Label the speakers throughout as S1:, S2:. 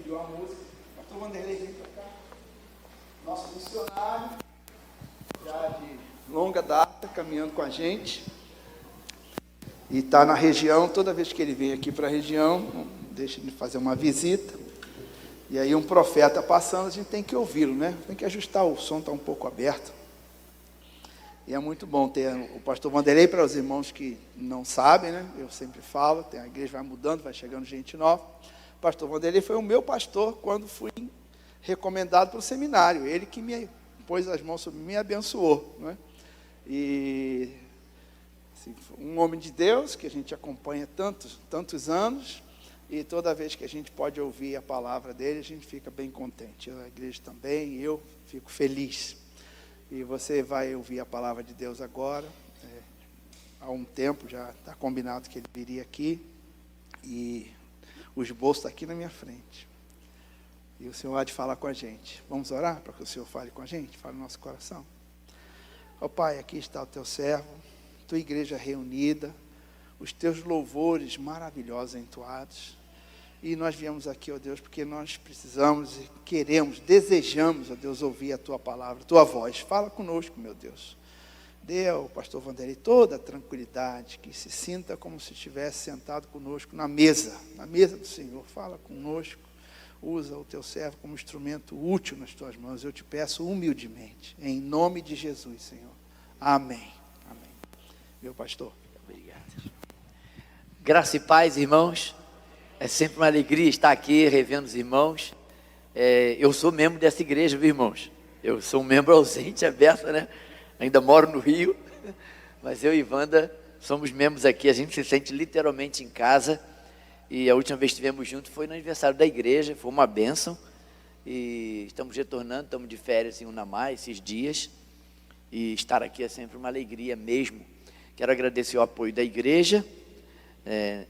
S1: pediu a música. Pastor Vanderlei, vem para cá. Nosso missionário, já de longa data, caminhando com a gente. E está na região, toda vez que ele vem aqui para a região, não deixa de fazer uma visita. E aí um profeta passando, a gente tem que ouvi-lo, né? Tem que ajustar, o som está um pouco aberto. E é muito bom ter o pastor Vanderlei, para os irmãos que não sabem, né? Eu sempre falo, a igreja vai mudando, vai chegando gente nova. O pastor Vanderlei foi o meu pastor quando fui recomendado para o seminário. Ele que me pôs as mãos sobre mim e abençoou, né? E assim, um homem de Deus, que a gente acompanha tantos anos, e toda vez que a gente pode ouvir a palavra dele, a gente fica bem contente. A igreja também, eu fico feliz. E você vai ouvir a palavra de Deus agora. Há um tempo já está combinado que ele viria aqui, e o esboço está aqui na minha frente. E o Senhor há de falar com a gente. Vamos orar para que o Senhor fale com a gente, fale no nosso coração. Ó Pai, aqui está o teu servo, tua igreja reunida, os teus louvores maravilhosos entoados. E nós viemos aqui, ó Deus, porque nós precisamos e queremos, desejamos, ó Deus, ouvir a tua palavra, a tua voz. Fala conosco, meu Deus. Dê ao pastor Vanderlei toda a tranquilidade, que se sinta como se estivesse sentado conosco na mesa do Senhor. Fala conosco, usa o teu servo como instrumento útil nas tuas mãos. Eu te peço humildemente, em nome de Jesus, Senhor. Amém. Amém. Meu pastor.
S2: Obrigado. Graça e paz, irmãos. É sempre uma alegria estar aqui revendo os irmãos. Eu sou membro dessa igreja, viu, irmãos? Eu sou um membro ausente, aberto, né? Ainda moro no Rio, mas eu e Wanda somos membros aqui. A gente se sente literalmente em casa. E a última vez que estivemos juntos foi no aniversário da igreja, foi uma bênção. E estamos retornando, estamos de férias em Unamá esses dias. E estar aqui é sempre uma alegria mesmo. Quero agradecer o apoio da igreja,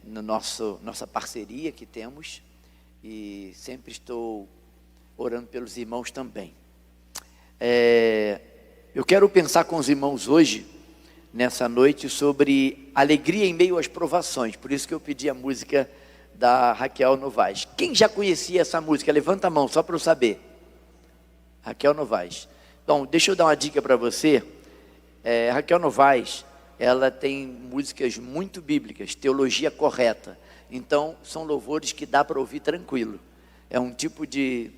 S2: na nossa parceria que temos, e sempre estou orando pelos irmãos também. Eu quero pensar com os irmãos hoje, nessa noite, sobre alegria em meio às provações. Por isso que eu pedi a música da Raquel Novaes. Quem já conhecia essa música? Levanta a mão, só para eu saber. Raquel Novaes. Então, deixa eu dar uma dica para você. Raquel Novaes, ela tem músicas muito bíblicas, teologia correta. Então, são louvores que dá para ouvir tranquilo. É um tipo de...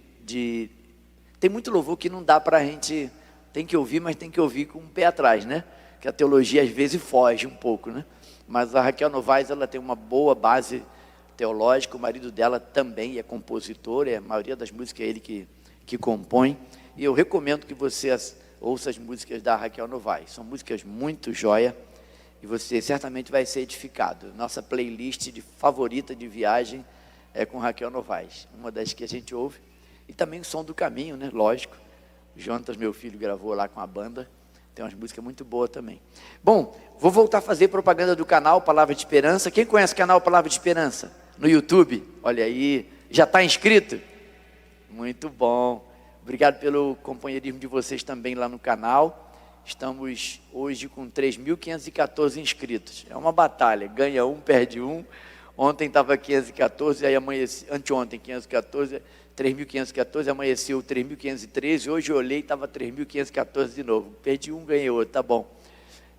S2: Tem muito louvor que não dá para a gente... Tem que ouvir, mas tem que ouvir com um pé atrás, né? Que a teologia às vezes foge um pouco, né? Mas a Raquel Novaes, ela tem uma boa base teológica. O marido dela também é compositor. A maioria das músicas é ele que compõe. E eu recomendo que você ouça as músicas da Raquel Novaes. São músicas muito joia. E você certamente vai ser edificado. Nossa playlist favorita de viagem é com Raquel Novaes, uma das que a gente ouve. E também o Som do Caminho, né? Lógico. O Jonatas, meu filho, gravou lá com a banda. Tem umas músicas muito boas também. Bom, vou voltar a fazer propaganda do canal Palavra de Esperança. Quem conhece o canal Palavra de Esperança? No YouTube? Olha aí. Já está inscrito? Muito bom. Obrigado pelo companheirismo de vocês também lá no canal. Estamos hoje com 3.514 inscritos. É uma batalha, ganha um, perde um. Ontem estava 514, aí anteontem 514, 3.514, amanheceu 3.513. Hoje eu olhei e estava 3.514 de novo. Perdi um, ganhei outro, tá bom.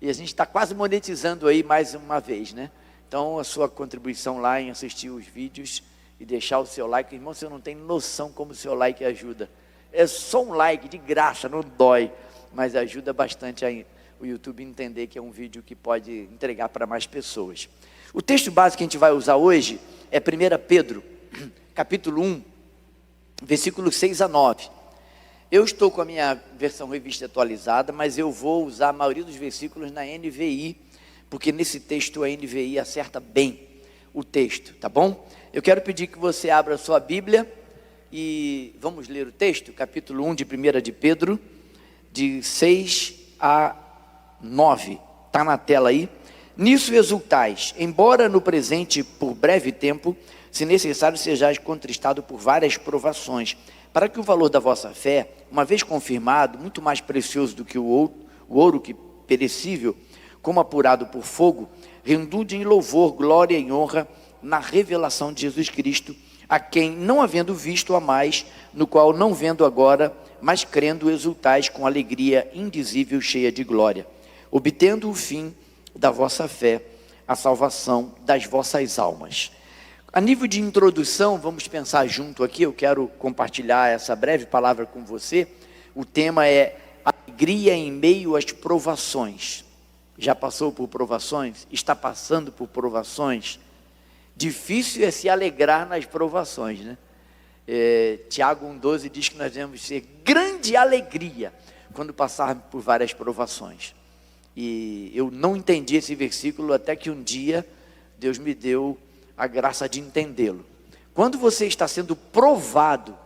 S2: E a gente está quase monetizando aí mais uma vez, né? Então a sua contribuição lá em assistir os vídeos e deixar o seu like. Irmão, você não tem noção como o seu like ajuda. É só um like de graça, não dói. Mas ajuda bastante o YouTube a entender que é um vídeo que pode entregar para mais pessoas. O texto básico que a gente vai usar hoje é 1 Pedro, capítulo 1, versículos 6 a 9. Eu estou com a minha versão revista atualizada, mas eu vou usar a maioria dos versículos na NVI, porque nesse texto a NVI acerta bem o texto, tá bom? Eu quero pedir que você abra a sua Bíblia e vamos ler o texto, capítulo 1 de 1 de Pedro, de 6 a 9, está na tela aí. Nisso exultais, embora no presente por breve tempo, se necessário sejais contristado por várias provações, para que o valor da vossa fé, uma vez confirmado, muito mais precioso do que o ouro que perecível, como apurado por fogo, redunde em louvor, glória e honra na revelação de Jesus Cristo, a quem, não havendo visto, amais, no qual não vendo agora, mas crendo, exultais com alegria indizível, cheia de glória, obtendo o fim da vossa fé, a salvação das vossas almas. A nível de introdução, vamos pensar junto aqui, eu quero compartilhar essa breve palavra com você. O tema é alegria em meio às provações. Já passou por provações? Está passando por provações? Difícil é se alegrar nas provações, né? Tiago 1,12 diz que nós devemos ter grande alegria quando passarmos por várias provações. E eu não entendi esse versículo até que um dia Deus me deu a graça de entendê-lo. Quando você está sendo provado,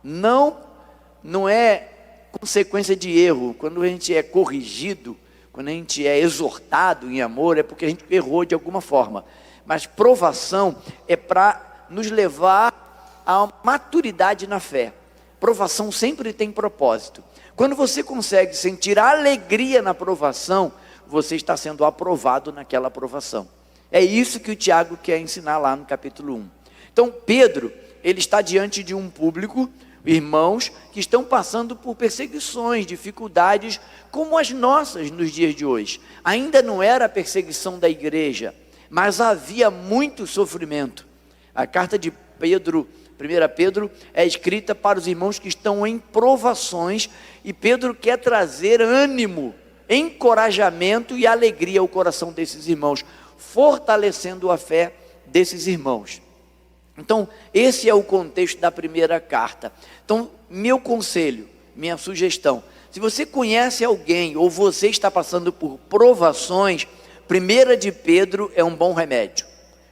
S2: não é consequência de erro. Quando a gente é corrigido, quando a gente é exortado em amor, é porque a gente errou de alguma forma. Mas provação é para nos levar à maturidade na fé. Provação sempre tem propósito. Quando você consegue sentir alegria na provação, você está sendo aprovado naquela provação. É isso que o Tiago quer ensinar lá no capítulo 1. Então Pedro, ele está diante de um público, irmãos, que estão passando por perseguições, dificuldades, como as nossas nos dias de hoje. Ainda não era a perseguição da igreja, mas havia muito sofrimento. A carta de Pedro, 1 Pedro, é escrita para os irmãos que estão em provações, e Pedro quer trazer ânimo, encorajamento e alegria ao coração desses irmãos, fortalecendo a fé desses irmãos. Então, esse é o contexto da primeira carta. Então, meu conselho, minha sugestão, se você conhece alguém ou você está passando por provações, 1 de Pedro é um bom remédio.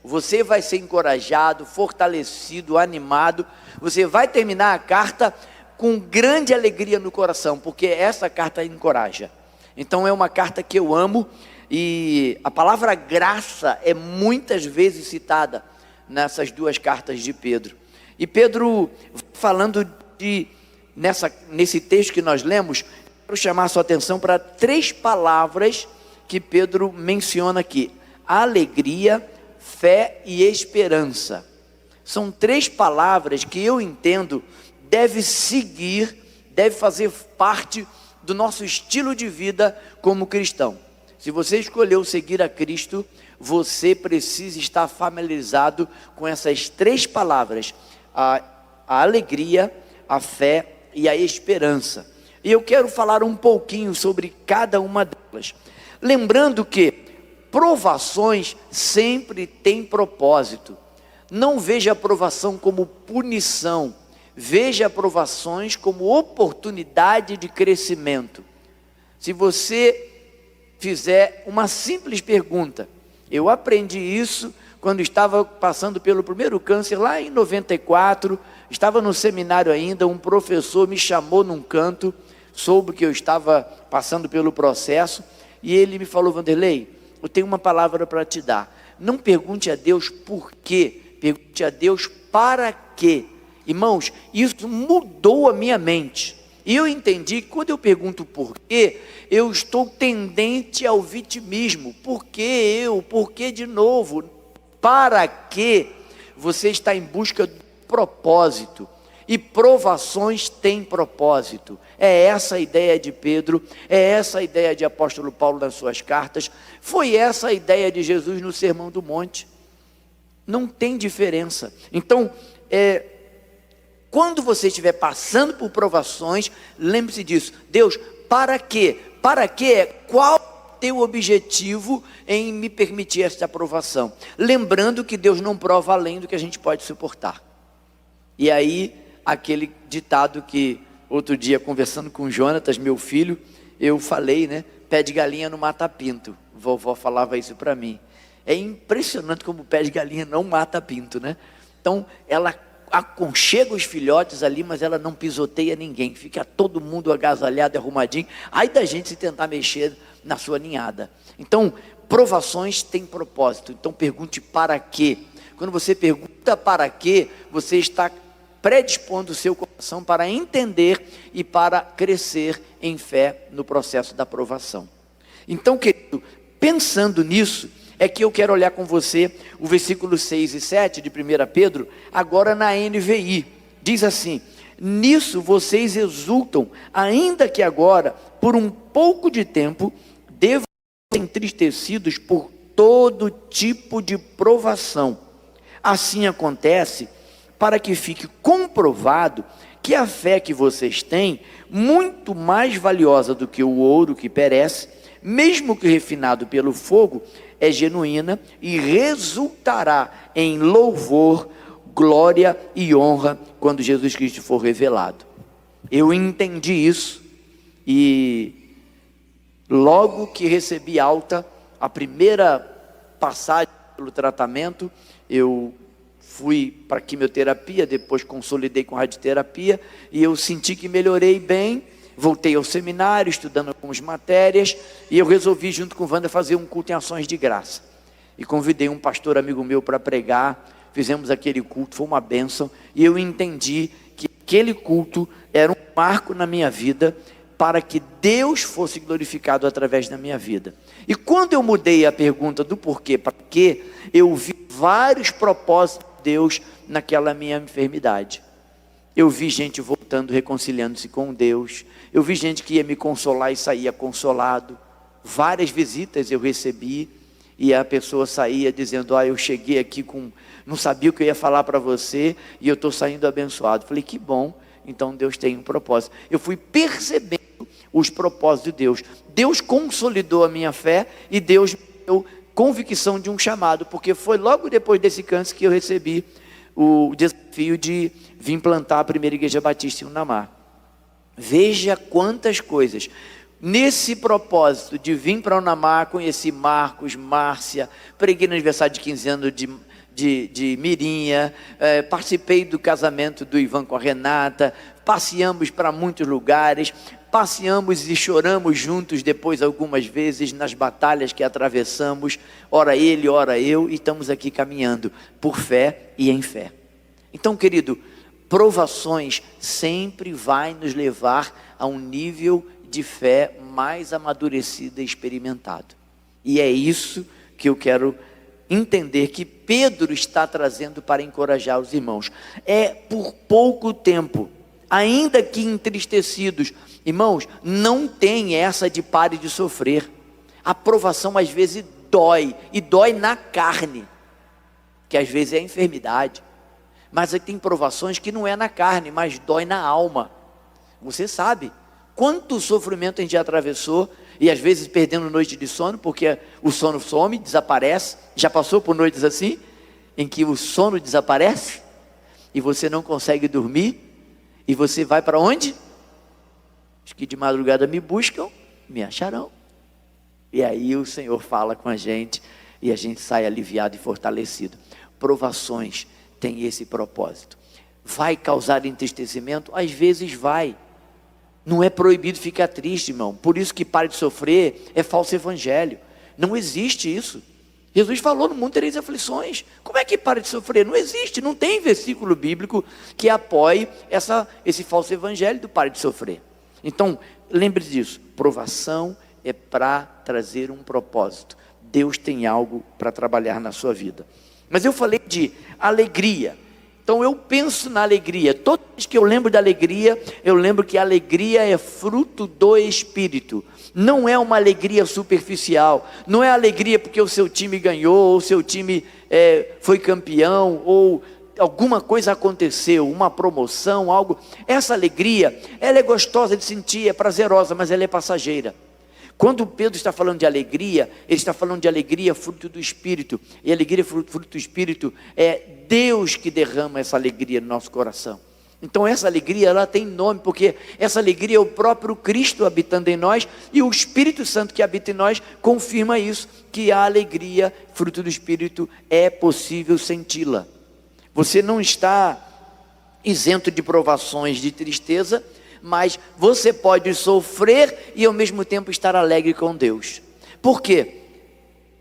S2: Você vai ser encorajado, fortalecido, animado. Você vai terminar a carta com grande alegria no coração, porque essa carta encoraja. Então é uma carta que eu amo, e a palavra graça é muitas vezes citada nessas duas cartas de Pedro. E Pedro, falando nesse texto que nós lemos, quero chamar a sua atenção para 3 palavras que Pedro menciona aqui: alegria, fé e esperança. São 3 palavras que eu entendo deve fazer parte do nosso estilo de vida como cristão. Se você escolheu seguir a Cristo, você precisa estar familiarizado com essas 3 palavras: a alegria, a fé e a esperança. E eu quero falar um pouquinho sobre cada uma delas. Lembrando que provações sempre têm propósito. Não veja a provação como punição, veja provações como oportunidade de crescimento. Se você fizer uma simples pergunta, eu aprendi isso quando estava passando pelo primeiro câncer lá em 94, estava no seminário ainda, um professor me chamou num canto, soube que eu estava passando pelo processo, e ele me falou: Vanderlei, eu tenho uma palavra para te dar. Não pergunte a Deus por quê, pergunte a Deus para quê. Irmãos, isso mudou a minha mente. E eu entendi que quando eu pergunto por quê, eu estou tendente ao vitimismo. Por que eu? Por que de novo? Para quê? Você está em busca do propósito. E provações têm propósito. É essa a ideia de Pedro, é essa a ideia de apóstolo Paulo nas suas cartas, foi essa a ideia de Jesus no Sermão do Monte. Não tem diferença. Então, quando você estiver passando por provações, lembre-se disso. Deus, para quê? Para quê? Qual o teu objetivo em me permitir esta provação? Lembrando que Deus não prova além do que a gente pode suportar. E aí, aquele ditado que outro dia, conversando com o Jonatas, meu filho, eu falei, né? Pé de galinha não mata pinto. Vovó falava isso para mim. É impressionante como o pé de galinha não mata pinto, né? Então, ela aconchega os filhotes ali, mas ela não pisoteia ninguém. Fica todo mundo agasalhado, arrumadinho. Aí da gente se tentar mexer na sua ninhada. Então, provações têm propósito. Então, pergunte para quê. Quando você pergunta para quê, você está predispondo o seu coração para entender e para crescer em fé no processo da provação. Então, querido, pensando nisso, é que eu quero olhar com você o versículo 6 e 7 de 1 Pedro, agora na NVI. Diz assim: nisso vocês exultam, ainda que agora, por um pouco de tempo, devam ser entristecidos por todo tipo de provação. Assim acontece para que fique comprovado que a fé que vocês têm, muito mais valiosa do que o ouro que perece, mesmo que refinado pelo fogo, é genuína e resultará em louvor, glória e honra quando Jesus Cristo for revelado. Eu entendi isso e logo que recebi alta, a primeira passagem pelo tratamento, eu fui para quimioterapia, depois consolidei com radioterapia, e eu senti que melhorei bem, voltei ao seminário, estudando algumas matérias, e eu resolvi, junto com o Wanda, fazer um culto em ações de graça, e convidei um pastor amigo meu para pregar, fizemos aquele culto, foi uma bênção, e eu entendi que aquele culto era um marco na minha vida, para que Deus fosse glorificado através da minha vida. E quando eu mudei a pergunta do porquê para quê, eu vi vários propósitos de Deus naquela minha enfermidade. Eu vi gente voltando, reconciliando-se com Deus. Eu vi gente que ia me consolar e saía consolado. Várias visitas eu recebi e a pessoa saía dizendo: eu cheguei aqui não sabia o que eu ia falar para você e eu estou saindo abençoado. Falei: que bom, então Deus tem um propósito. Eu fui percebendo os propósitos de Deus. Deus consolidou a minha fé e Deus me deu convicção de um chamado, porque foi logo depois desse câncer que eu recebi o desafio de vir plantar a primeira igreja batista em Unamar. Veja quantas coisas. Nesse propósito de vir para Unamar, conheci Marcos, Márcia, preguei no aniversário de 15 anos de Mirinha, participei do casamento do Ivan com a Renata, passeamos para muitos lugares, passeamos e choramos juntos depois algumas vezes nas batalhas que atravessamos, ora ele, ora eu, e estamos aqui caminhando por fé e em fé. Então, querido, provações sempre vai nos levar a um nível de fé mais amadurecido e experimentado. E é isso que eu quero entender que Pedro está trazendo para encorajar os irmãos. É por pouco tempo, ainda que entristecidos. Irmãos, não tem essa de pare de sofrer. A provação às vezes dói, e dói na carne, que às vezes é a enfermidade. Mas tem provações que não é na carne, mas dói na alma. Você sabe quanto sofrimento a gente já atravessou, e às vezes perdendo noite de sono, porque o sono some, desaparece. Já passou por noites assim, em que o sono desaparece, e você não consegue dormir, e você vai para onde? Os que de madrugada me buscam, me acharão. E aí o Senhor fala com a gente, e a gente sai aliviado e fortalecido. Provações têm esse propósito. Vai causar entristecimento? Às vezes vai. Não é proibido ficar triste, irmão. Por isso que pare de sofrer é falso evangelho. Não existe isso. Jesus falou: no mundo tereis aflições. Como é que para de sofrer? Não existe, não tem versículo bíblico que apoie esse falso evangelho do pare de sofrer. Então, lembre disso, provação é para trazer um propósito. Deus tem algo para trabalhar na sua vida. Mas eu falei de alegria. Então eu penso na alegria. Toda vez que eu lembro da alegria, eu lembro que a alegria é fruto do Espírito. Não é uma alegria superficial. Não é alegria porque o seu time ganhou, ou o seu time foi campeão, ou alguma coisa aconteceu, uma promoção, algo. Essa alegria, ela é gostosa de sentir, é prazerosa, mas ela é passageira. Quando Pedro está falando de alegria, ele está falando de alegria fruto do Espírito. E alegria fruto do Espírito é Deus que derrama essa alegria no nosso coração. Então essa alegria, ela tem nome, porque essa alegria é o próprio Cristo habitando em nós, e o Espírito Santo que habita em nós confirma isso, que a alegria fruto do Espírito é possível senti-la. Você não está isento de provações, de tristeza, mas você pode sofrer e ao mesmo tempo estar alegre com Deus. Por quê?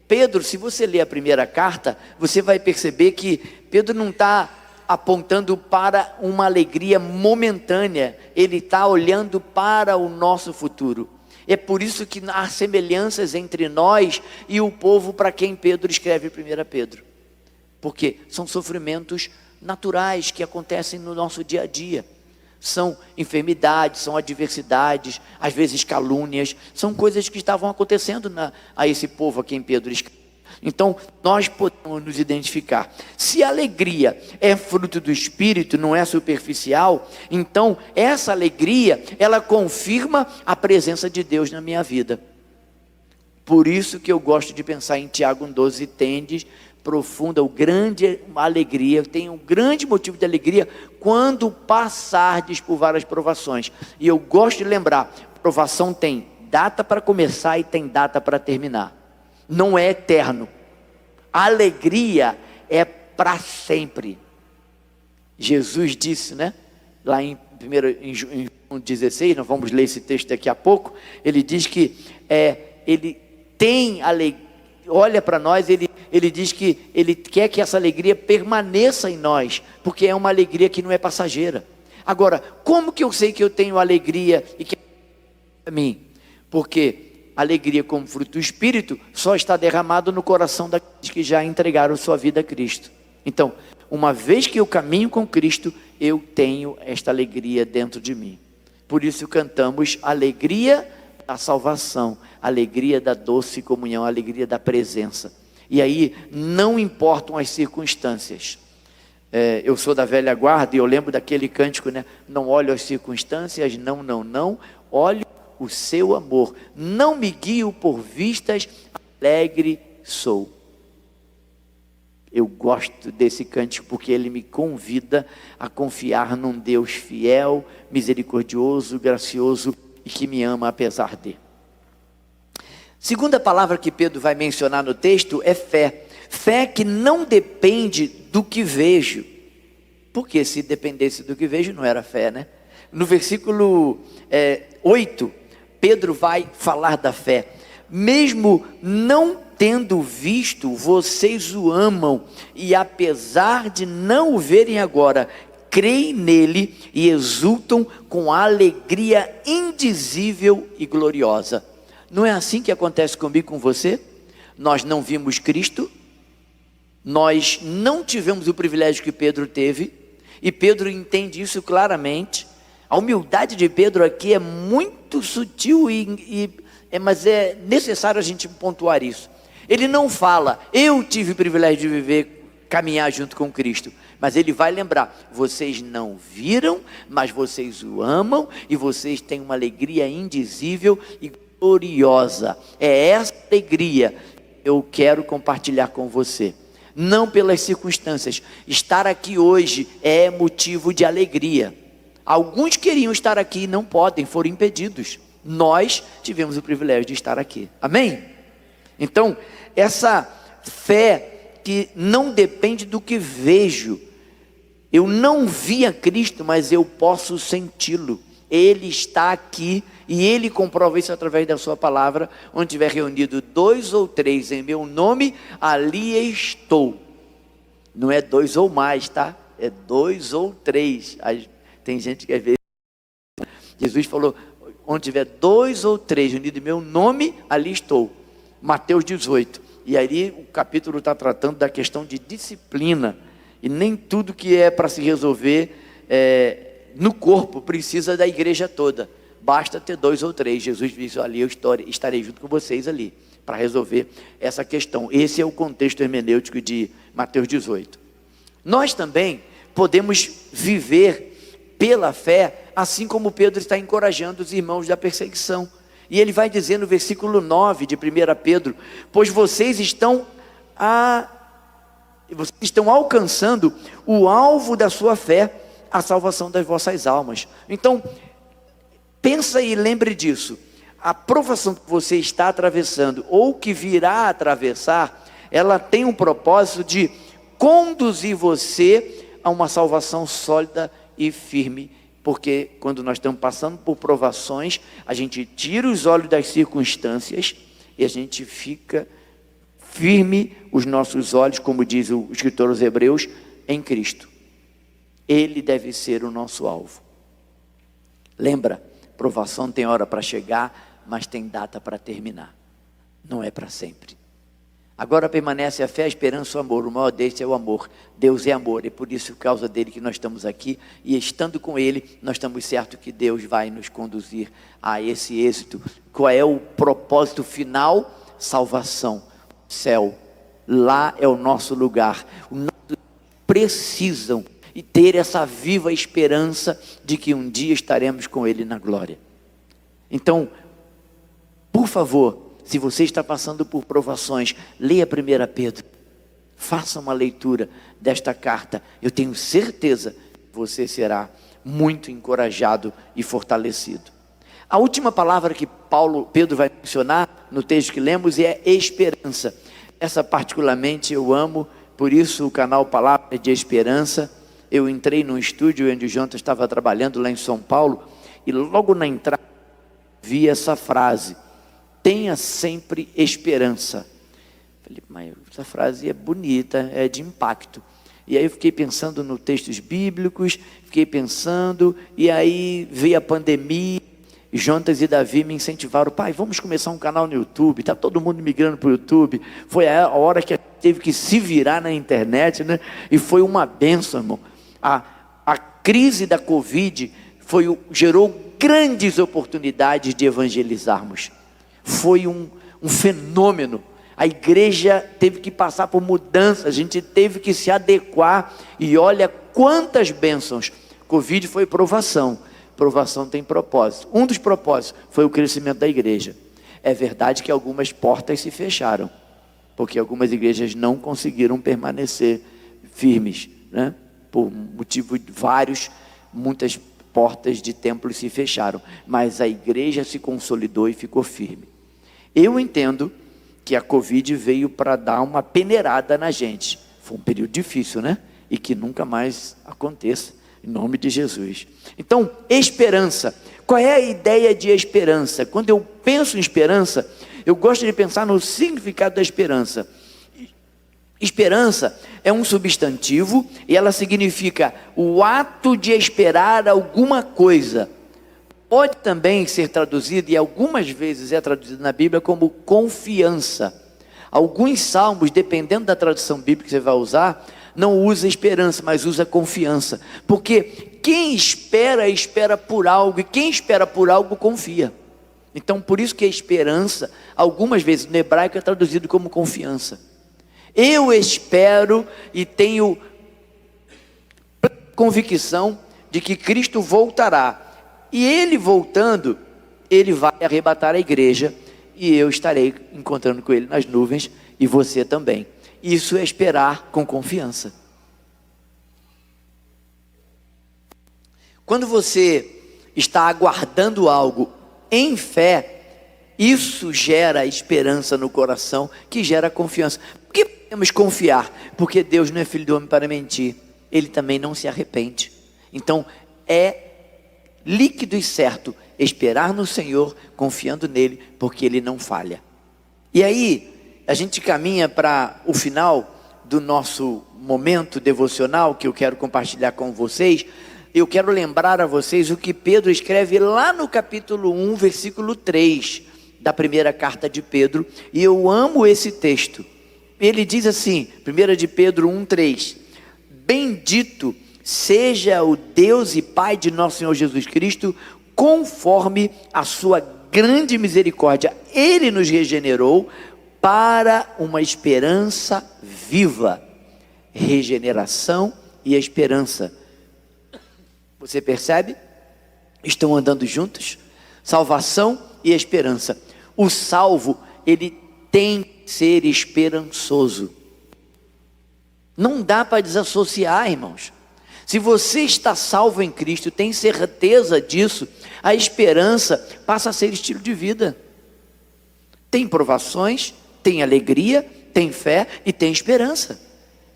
S2: Pedro, se você ler a primeira carta, você vai perceber que Pedro não está apontando para uma alegria momentânea, ele está olhando para o nosso futuro. É por isso que há semelhanças entre nós e o povo para quem Pedro escreve 1 Pedro. Porque são sofrimentos naturais que acontecem no nosso dia a dia. São enfermidades, são adversidades, às vezes calúnias, são coisas que estavam acontecendo a esse povo a quem Pedro escreve. Então, nós podemos nos identificar. Se a alegria é fruto do Espírito, não é superficial, então essa alegria, ela confirma a presença de Deus na minha vida. Por isso que eu gosto de pensar em Tiago 1,12, tendes profunda, grande alegria, tem um grande motivo de alegria quando passardes por várias provações. E eu gosto de lembrar, provação tem data para começar e tem data para terminar. Não é eterno. A alegria é para sempre. Jesus disse, né? Lá em João 16, nós vamos ler esse texto daqui a pouco. Ele diz que ele tem alegria. Olha para nós, ele diz que ele quer que essa alegria permaneça em nós, porque é uma alegria que não é passageira. Agora, como que eu sei que eu tenho alegria e que é para mim? Porque alegria como fruto do Espírito só está derramado no coração daqueles que já entregaram sua vida a Cristo. Então, uma vez que eu caminho com Cristo, eu tenho esta alegria dentro de mim. Por isso cantamos alegria da salvação, alegria da doce comunhão, alegria da presença. E aí não importam as circunstâncias. Eu sou da velha guarda e eu lembro daquele cântico, né? Não olho as circunstâncias, não, olho o seu amor, não me guio por vistas, alegre sou. Eu gosto desse cântico porque ele me convida a confiar num Deus fiel, misericordioso, gracioso e que me ama apesar de. Segunda palavra que Pedro vai mencionar no texto é fé. Fé que não depende do que vejo. Porque se dependesse do que vejo, não era fé, né? No versículo 8, Pedro vai falar da fé. Mesmo não tendo visto, vocês o amam, e apesar de não o verem agora, creem nele e exultam com alegria indizível e gloriosa. Não é assim que acontece comigo, com você? Nós não vimos Cristo, nós não tivemos o privilégio que Pedro teve, e Pedro entende isso claramente. A humildade de Pedro aqui é muito sutil, mas é necessário a gente pontuar isso. Ele não fala, eu tive o privilégio de viver, caminhar junto com Cristo, mas ele vai lembrar, vocês não viram, mas vocês o amam, e vocês têm uma alegria indizível e gloriosa. É essa alegria que eu quero compartilhar com você. Não pelas circunstâncias. Estar aqui hoje é motivo de alegria. Alguns queriam estar aqui e não podem, foram impedidos. Nós tivemos o privilégio de estar aqui. Amém? Então, essa fé que não depende do que vejo. Eu não vi a Cristo, mas eu posso senti-lo. Ele está aqui e Ele comprova isso através da sua palavra. Onde tiver reunido 2 ou 3 em meu nome, ali estou. Não é 2 ou mais, tá? É 2 ou 3. Tem gente que às vezes... Jesus falou, onde tiver 2 ou 3 reunidos em meu nome, ali estou. Mateus 18. E aí o capítulo está tratando da questão de disciplina. E nem tudo que é para se resolver no corpo precisa da igreja toda. Basta ter 2 ou 3. Jesus disse, ali eu estarei junto com vocês ali, para resolver essa questão. Esse é o contexto hermenêutico de Mateus 18. Nós também podemos viver pela fé, assim como Pedro está encorajando os irmãos da perseguição. E ele vai dizer no versículo 9 de 1 Pedro, pois vocês estão alcançando o alvo da sua fé, a salvação das vossas almas. Então, pensa e lembre disso. A provação que você está atravessando, ou que virá a atravessar, ela tem um propósito de conduzir você a uma salvação sólida e firme. Porque quando nós estamos passando por provações, a gente tira os olhos das circunstâncias e a gente fica firme os nossos olhos, como diz o escritor aos Hebreus, em Cristo. Ele deve ser o nosso alvo. Lembra, provação tem hora para chegar, mas tem data para terminar. Não é para sempre. Agora permanece a fé, a esperança e o amor. O maior deles é o amor. Deus é amor, é por isso, por causa dele, que nós estamos aqui. E estando com ele, nós estamos certos que Deus vai nos conduzir a esse êxito. Qual é o propósito final? Salvação, céu. Lá é o nosso lugar. Os nossos precisam e ter essa viva esperança de que um dia estaremos com ele na glória. Então, por favor, se você está passando por provações, leia 1 Pedro. Faça uma leitura desta carta. Eu tenho certeza que você será muito encorajado e fortalecido. A última palavra que Pedro vai mencionar no texto que lemos é esperança. Essa particularmente eu amo, por isso o canal Palavra de Esperança. Eu entrei num estúdio onde o Jonathan estava trabalhando lá em São Paulo, e logo na entrada vi essa frase: tenha sempre esperança. Falei, mas essa frase é bonita, é de impacto. E aí eu fiquei pensando nos textos bíblicos, e aí veio a pandemia. Jonas e Davi me incentivaram: pai, vamos começar um canal no YouTube, está todo mundo migrando para o YouTube. Foi a hora que teve que se virar na internet, né? E foi uma bênção, irmão. A crise da Covid gerou grandes oportunidades de evangelizarmos. Foi um fenômeno. A igreja teve que passar por mudanças, a gente teve que se adequar, e olha quantas bênçãos. Covid foi provação. Provação tem propósito. Um dos propósitos foi o crescimento da igreja. É verdade que algumas portas se fecharam, porque algumas igrejas não conseguiram permanecer firmes, né? Por motivo de muitas portas de templos se fecharam, mas a igreja se consolidou e ficou firme. Eu entendo que a Covid veio para dar uma peneirada na gente. Foi um período difícil, né? E que nunca mais aconteça, em nome de Jesus. Então, esperança. Qual é a ideia de esperança? Quando eu penso em esperança, eu gosto de pensar no significado da esperança. Esperança é um substantivo e ela significa o ato de esperar alguma coisa. Pode também ser traduzido, e algumas vezes é traduzido na Bíblia, como confiança. Alguns salmos, dependendo da tradução bíblica que você vai usar, não usa esperança, mas usa confiança. Porque quem espera, espera por algo, e quem espera por algo, confia. Então, por isso que a esperança, algumas vezes no hebraico, é traduzido como confiança. Eu espero e tenho convicção de que Cristo voltará. E Ele voltando, Ele vai arrebatar a igreja, e eu estarei encontrando com Ele nas nuvens, e você também. Isso é esperar com confiança. Quando você está aguardando algo em fé, isso gera esperança no coração, que gera confiança. Por que podemos confiar? Porque Deus não é filho do homem para mentir. Ele também não se arrepende. Então é líquido e certo esperar no Senhor, confiando nele, porque ele não falha. E aí a gente caminha para o final do nosso momento devocional, que eu quero compartilhar com vocês. Eu quero lembrar a vocês o que Pedro escreve lá no capítulo 1, versículo 3 da primeira carta de Pedro, e eu amo esse texto. Ele diz assim, 1 de Pedro 1, 3: bendito seja o Deus e Pai de nosso Senhor Jesus Cristo, conforme a sua grande misericórdia, Ele nos regenerou para uma esperança viva. Regeneração e esperança. Você percebe? Estão andando juntos? Salvação e esperança. O salvo, ele tem que ser esperançoso. Não dá para desassociar, irmãos. Se você está salvo em Cristo, tem certeza disso, a esperança passa a ser estilo de vida. Tem provações, tem alegria, tem fé e tem esperança.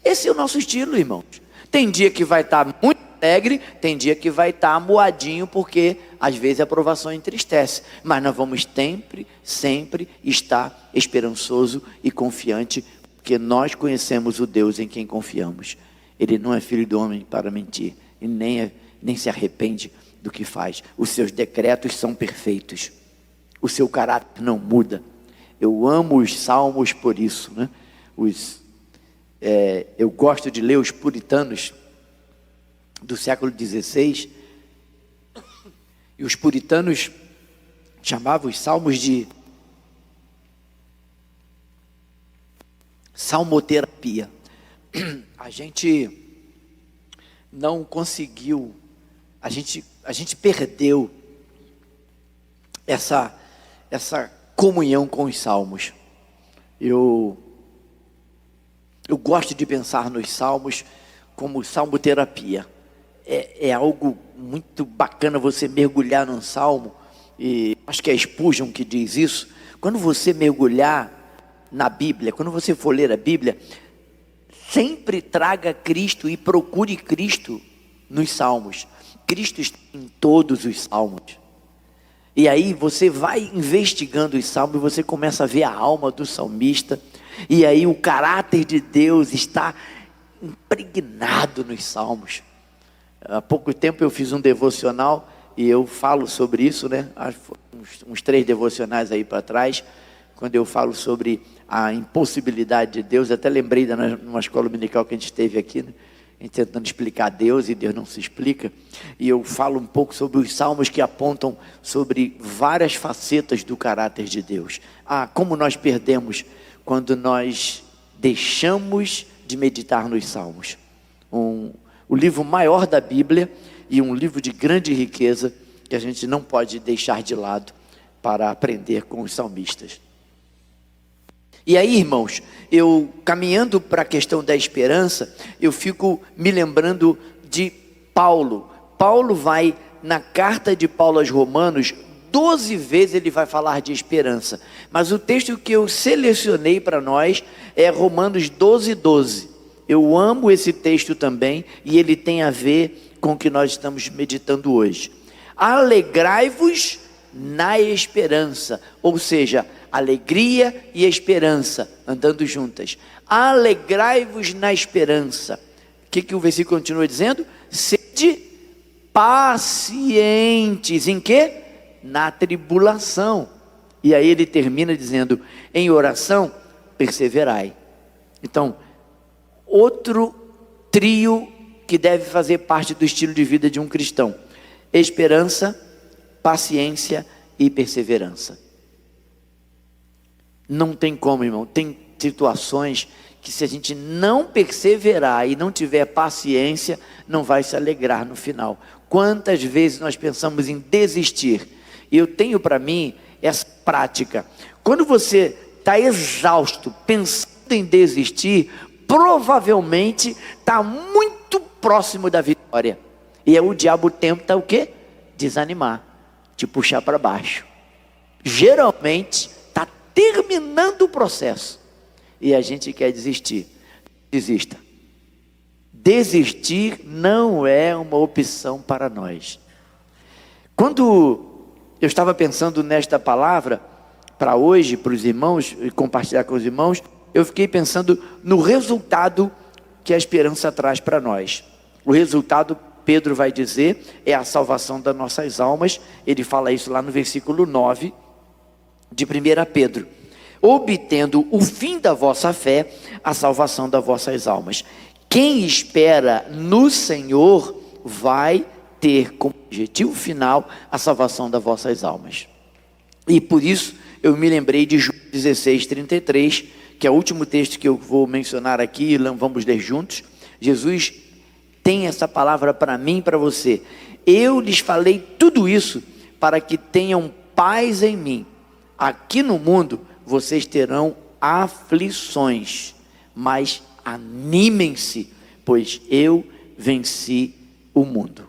S2: Esse é o nosso estilo, irmãos. Tem dia que vai estar muito alegre, tem dia que vai estar amuadinho, porque às vezes a provação entristece. Mas nós vamos sempre estar esperançoso e confiante, porque nós conhecemos o Deus em quem confiamos. Ele não é filho do homem para mentir, e nem se arrepende do que faz. Os seus decretos são perfeitos. o seu caráter não muda. Eu amo os salmos por isso, né? Eu gosto de ler os puritanos do século XVI, e os puritanos chamavam os salmos de salmoterapia. A gente não conseguiu, a gente perdeu essa comunhão com os salmos. Eu gosto de pensar nos salmos como salmoterapia. É algo muito bacana você mergulhar num salmo, e acho que é Spurgeon que diz isso. Quando você mergulhar na Bíblia, quando você for ler a Bíblia, sempre traga Cristo e procure Cristo nos salmos. Cristo está em todos os salmos. E aí você vai investigando os salmos e você começa a ver a alma do salmista. E aí o caráter de Deus está impregnado nos salmos. Há pouco tempo eu fiz um devocional e eu falo sobre isso, né? Uns 3 devocionais aí para trás, quando eu falo sobre a impossibilidade de Deus. Até lembrei numa escola dominical que a gente teve aqui, né? A gente tentando explicar Deus, e Deus não se explica. E eu falo um pouco sobre os salmos que apontam sobre várias facetas do caráter de Deus. Como nós perdemos quando nós deixamos de meditar nos salmos. O livro maior da Bíblia, e um livro de grande riqueza, que a gente não pode deixar de lado para aprender com os salmistas. E aí, irmãos, eu caminhando para a questão da esperança, eu fico me lembrando de Paulo. Paulo vai, na carta de Paulo aos Romanos, 12 vezes ele vai falar de esperança. Mas o texto que eu selecionei para nós é Romanos 12:12. Eu amo esse texto também, e ele tem a ver com o que nós estamos meditando hoje. Alegrai-vos na esperança, ou seja, alegria e esperança andando juntas. Alegrai-vos na esperança. O que o versículo continua dizendo? Sede pacientes. Em quê? Na tribulação. E aí ele termina dizendo: em oração perseverai. Então, outro trio que deve fazer parte do estilo de vida de um cristão: esperança, paciência e perseverança. Não tem como, irmão. Tem situações que, se a gente não perseverar e não tiver paciência, não vai se alegrar no final. Quantas vezes nós pensamos em desistir? E eu tenho para mim essa prática. Quando você está exausto, pensando em desistir, provavelmente está muito próximo da vitória. E aí o diabo tenta o quê? Desanimar, te puxar para baixo. Geralmente está terminando o processo e a gente quer desistir. Desista. Desistir não é uma opção para nós. Quando eu estava pensando nesta palavra para hoje, para os irmãos, e compartilhar com os irmãos, eu fiquei pensando no resultado que a esperança traz para nós. O resultado, Pedro vai dizer, é a salvação das nossas almas. Ele fala isso lá no versículo 9 de 1 Pedro. Obtendo o fim da vossa fé, a salvação das vossas almas. Quem espera no Senhor vai ter como objetivo final a salvação das vossas almas. E por isso eu me lembrei de João 16:33, que é o último texto que eu vou mencionar aqui, e vamos ler juntos. Jesus tem essa palavra para mim e para você. Eu lhes falei tudo isso para que tenham paz em mim. Aqui no mundo vocês terão aflições, mas animem-se, pois eu venci o mundo.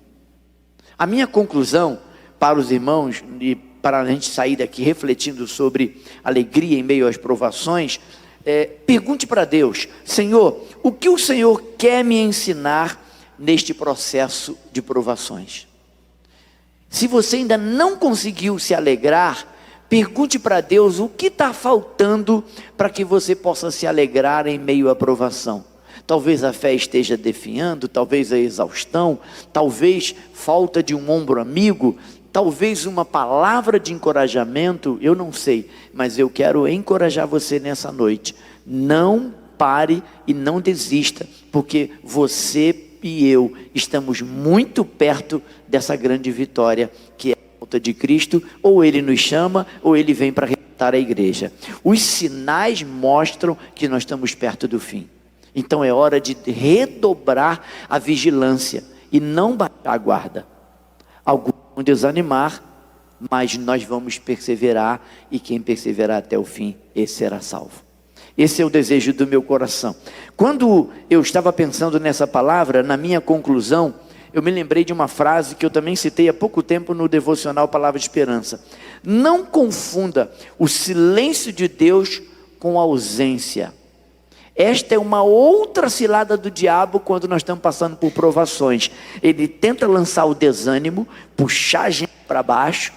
S2: A minha conclusão para os irmãos, e para a gente sair daqui refletindo sobre alegria em meio às provações, pergunte para Deus: Senhor, o que o Senhor quer me ensinar neste processo de provações? Se você ainda não conseguiu se alegrar, pergunte para Deus o que está faltando para que você possa se alegrar em meio à provação. talvez a fé esteja definhando, talvez a exaustão, talvez falta de um ombro amigo, talvez uma palavra de encorajamento, eu não sei, mas eu quero encorajar você nessa noite. Não pare e não desista, porque você e eu estamos muito perto dessa grande vitória, que é a volta de Cristo. Ou Ele nos chama, ou Ele vem para arrebatar a igreja. Os sinais mostram que nós estamos perto do fim. Então é hora de redobrar a vigilância e não baixar a guarda. Alguns vão desanimar, mas nós vamos perseverar, e quem perseverar até o fim, esse será salvo. Esse é o desejo do meu coração. Quando eu estava pensando nessa palavra, na minha conclusão, eu me lembrei de uma frase que eu também citei há pouco tempo no devocional Palavra de Esperança. Não confunda o silêncio de Deus com a ausência. Esta é uma outra cilada do diabo quando nós estamos passando por provações. Ele tenta lançar o desânimo, puxar a gente para baixo,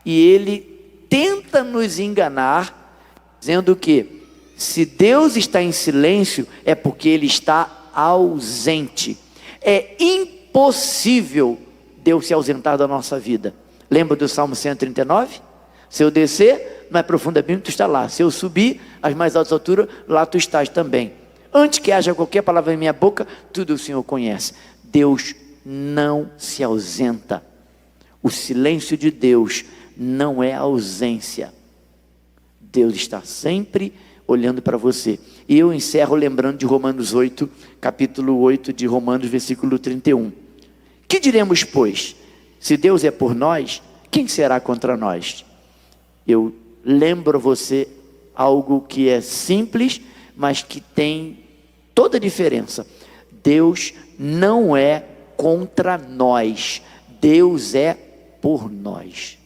S2: e ele tenta nos enganar, dizendo que se Deus está em silêncio, é porque Ele está ausente. É impossível Deus se ausentar da nossa vida. Lembra do Salmo 139? Se eu descer mais profundamente, tu está lá. Se eu subir às mais altas alturas, lá tu estás também. Antes que haja qualquer palavra em minha boca, tudo o Senhor conhece. Deus não se ausenta. O silêncio de Deus não é ausência. Deus está sempre olhando para você. E eu encerro lembrando de Romanos 8, capítulo 8 de Romanos, versículo 31. Que diremos, pois? Se Deus é por nós, quem será contra nós? Eu lembro a você algo que é simples, mas que tem toda a diferença. Deus não é contra nós, Deus é por nós.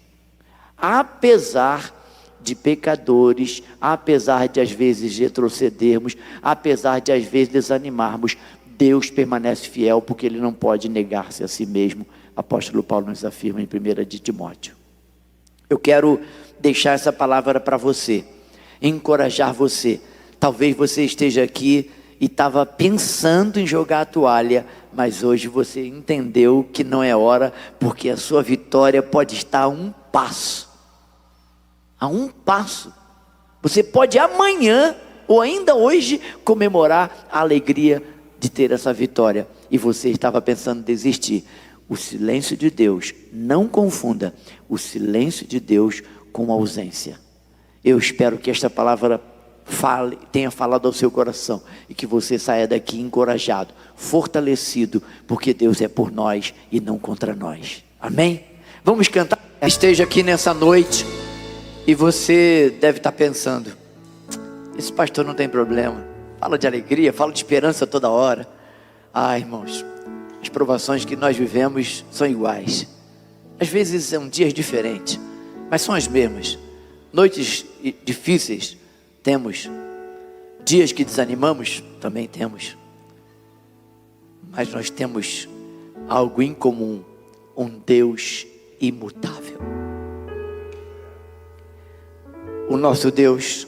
S2: Apesar de pecadores, apesar de às vezes retrocedermos, apesar de às vezes desanimarmos, Deus permanece fiel, porque Ele não pode negar-se a si mesmo. Apóstolo Paulo nos afirma em 1 de Timóteo. Eu quero deixar essa palavra para você, encorajar você. Talvez você esteja aqui e estava pensando em jogar a toalha, mas hoje você entendeu que não é hora, porque a sua vitória pode estar a um passo. A um passo. Você pode amanhã, ou ainda hoje, comemorar a alegria de ter essa vitória. E você estava pensando em desistir. O silêncio de Deus, não confunda o silêncio de Deus com a ausência. Eu espero que esta palavra tenha falado ao seu coração, e que você saia daqui encorajado, fortalecido, porque Deus é por nós e não contra nós. Amém? Vamos cantar. Esteja aqui nessa noite e você deve estar pensando: esse pastor não tem problema, fala de alegria, fala de esperança toda hora. Irmãos, as provações que nós vivemos são iguais. Às vezes são dias diferentes, mas são as mesmas. Noites difíceis temos, dias que desanimamos também temos, mas nós temos algo em comum: um Deus imutável. O nosso Deus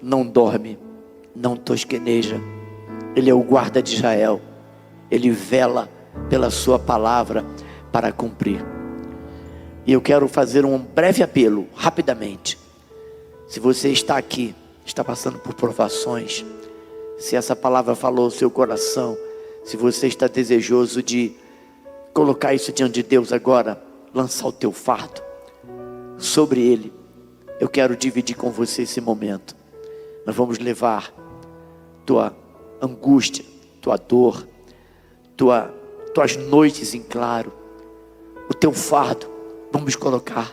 S2: não dorme, não tosqueneja. Ele é o guarda de Israel. Ele vela pela sua palavra para cumprir. E eu quero fazer um breve apelo, rapidamente. Se você está aqui, está passando por provações, se essa palavra falou ao seu coração, se você está desejoso de colocar isso diante de Deus agora, lançar o teu fardo sobre Ele, eu quero dividir com você esse momento. Nós vamos levar tua angústia, tua dor, tuas noites em claro, o teu fardo, vamos colocar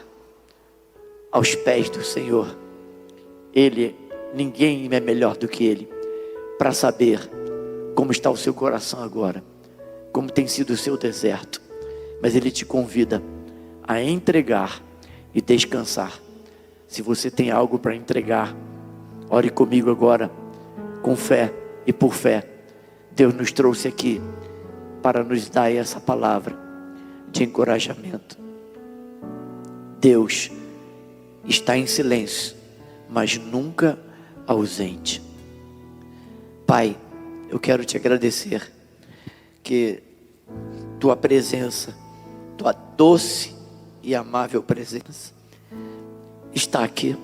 S2: aos pés do Senhor. Ninguém é melhor do que Ele para saber como está o seu coração agora, como tem sido o seu deserto. Mas Ele te convida a entregar e descansar. Se você tem algo para entregar, ore comigo agora, com fé e por fé. Deus nos trouxe aqui para nos dar essa palavra de encorajamento. Deus está em silêncio, mas nunca ausente. Pai, eu quero te agradecer que tua presença, tua doce e amável presença está aqui.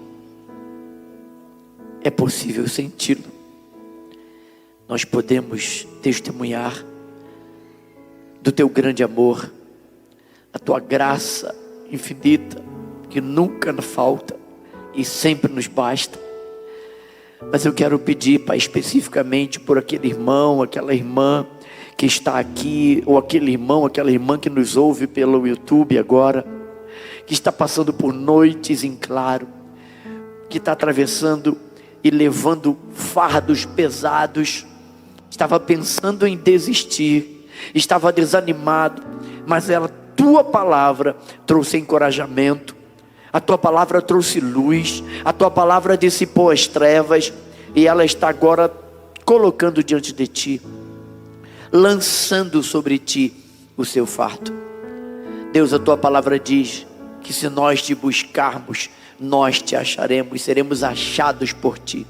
S2: É possível senti-lo. Nós podemos testemunhar do teu grande amor, a tua graça infinita, que nunca nos falta e sempre nos basta. Mas eu quero pedir, Pai, especificamente por aquele irmão, aquela irmã que está aqui, ou aquele irmão, aquela irmã que nos ouve pelo YouTube agora, que está passando por noites em claro, que está atravessando e levando fardos pesados, estava pensando em desistir, estava desanimado, mas a tua palavra trouxe encorajamento, a tua palavra trouxe luz, a tua palavra dissipou as trevas, e ela está agora colocando diante de ti, lançando sobre ti o seu fardo. Deus, a tua palavra diz que se nós te buscarmos, nós te acharemos, seremos achados por ti.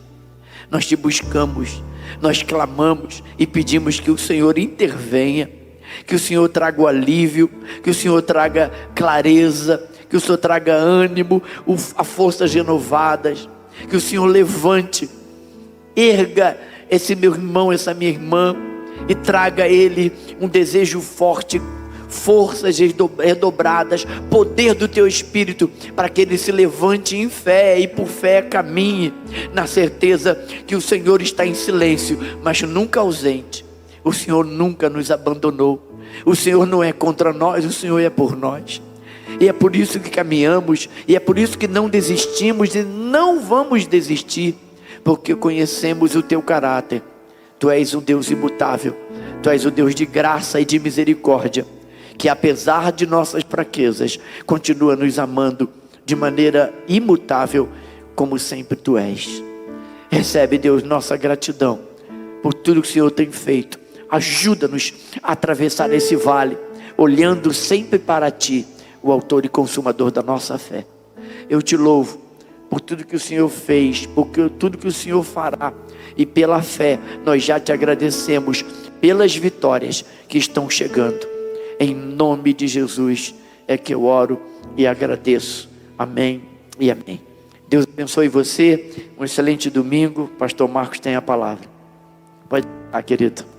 S2: Nós te buscamos, nós clamamos e pedimos que o Senhor intervenha, que o Senhor traga o alívio, que o Senhor traga clareza, que o Senhor traga ânimo, a forças renovadas, que o Senhor levante, erga esse meu irmão, essa minha irmã, e traga a ele um desejo forte, forças redobradas, poder do teu Espírito, para que ele se levante em fé e por fé caminhe, na certeza que o Senhor está em silêncio, mas nunca ausente. O Senhor nunca nos abandonou, o Senhor não é contra nós, o Senhor é por nós, e é por isso que caminhamos, e é por isso que não desistimos, e não vamos desistir, porque conhecemos o teu caráter. Tu és um Deus imutável, tu és o Deus de graça e de misericórdia, que apesar de nossas fraquezas, continua nos amando de maneira imutável, como sempre tu és. Recebe, Deus, nossa gratidão por tudo que o Senhor tem feito. Ajuda-nos a atravessar esse vale, olhando sempre para ti, o autor e consumador da nossa fé. Eu te louvo por tudo que o Senhor fez, por tudo que o Senhor fará, e pela fé nós já te agradecemos pelas vitórias que estão chegando. Em nome de Jesus é que eu oro e agradeço. Amém e amém. Deus abençoe você. Um excelente domingo. Pastor Marcos tem a palavra. Pode falar, querido.